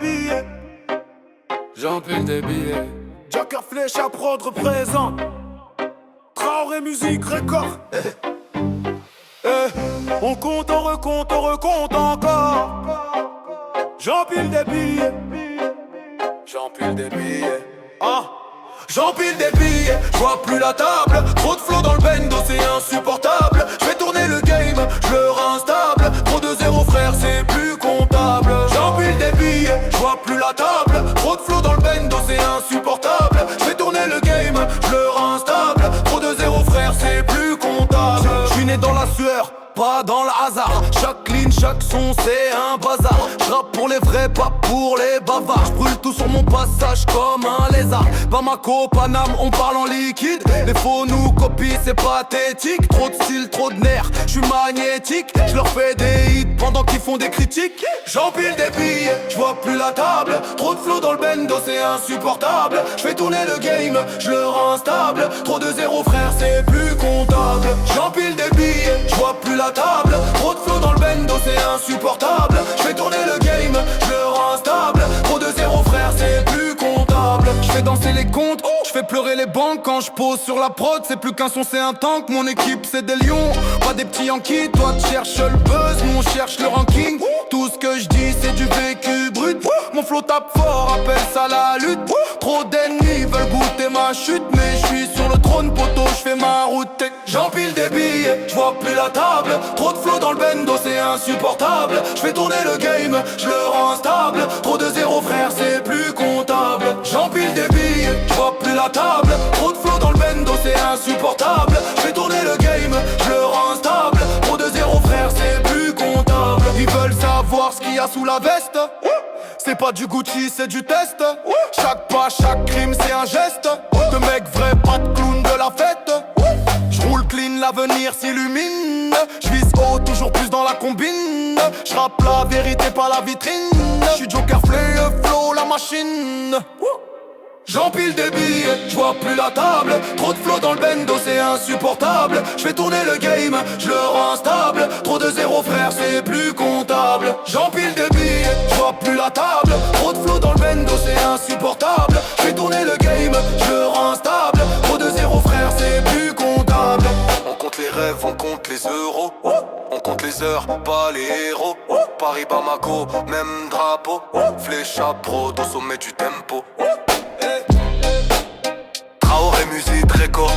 billets. J'empile des billets. Joker Flèche à prod représente. Traoré musique record. On compte, on recompte encore. J'empile des billets. J'empile des billets. Ah, j'empile des billets, j'vois plus la table. Trop de flow dans le bendo, c'est insupportable. J'fais tourner le game, j'le rends instable. Trop de zéro frère, c'est plus comptable. J'empile des billets, j'vois plus la table. Trop de flow dans le bendo, c'est insupportable. J'fais tourner le game, j'le rends instable. Trop de zéro frère, c'est plus comptable. J'suis né dans la sueur, pas dans le hasard. Chaque ligne, chaque son, c'est un bazar. J'rappe pour les vrais, pas pour les bavards. J'brûle tout sur mon passage comme un lézard. Bamako, Paname, on parle en liquide. Les faux nous copient, c'est pathétique. Trop de style, trop de nerfs, j'suis magnétique. J'leur fais des hits pendant qu'ils font des critiques. J'empile des billets, j'vois plus la table. Trop de flow dans le bendo, c'est insupportable. J'fais tourner le game, j'le rends stable. Trop de zéro frère, c'est plus comptable. J'empile des billets, j'vois plus la table. Trop de flow dans le bendo, c'est insupportable. J'fais tourner le game, j'le rends stable. Trop de zéro frère, c'est plus comptable. J'fais danser les comptes, j'fais pleurer les banques. Quand j'pose sur la prod, c'est plus qu'un son, c'est un tank. Mon équipe, c'est des lions, pas des petits Yankees. Toi, tu cherches le buzz, nous on cherche le ranking. Tout ce que j'dis, c'est du vécu brut. Mon flow tape fort, appelle ça la lutte. Trop d'ennemis veulent goûter ma chute, mais j'suis sur le trône, poteau, j'fais ma route. J'empile des billets, j'vois plus la table. Trop de flow dans le bendo, c'est insupportable. J'fais tourner le game, j'le rends stable. Trop de zéro frère, c'est plus comptable. J'empile des billets, j'vois plus la table. Trop de flow dans le bendo, c'est insupportable. J'fais tourner le game, j'le rends stable. Trop de zéro frère, c'est plus comptable. Ils veulent savoir ce qu'il y a sous la veste. C'est pas du Gucci, c'est du test. Chaque pas, chaque crime, c'est un geste. De mec vrai, pas de clown de la fête. J'roule clean, l'avenir s'illumine. J'vise haut, toujours plus dans la combine. J'rappe la vérité, pas la vitrine. J'suis Joker flow, la machine. J'empile des billets, j'vois plus la table. Trop de flow dans le bendo, c'est insupportable. J'fais tourner le game, j'le rends stable. Trop de zéro frère, c'est plus comptable. J'empile des billets, j'vois plus la table. Trop de flow dans le bendo, c'est insupportable. J'fais tourner le game, j'le rends stable. Trop de zéro frère, c'est plus comptable. On compte les rêves, on compte les euros. On compte les heures, pas les héros. Paris, Bamako, même drapeau. Flèche à prod au sommet du tempo. Traoré musique record.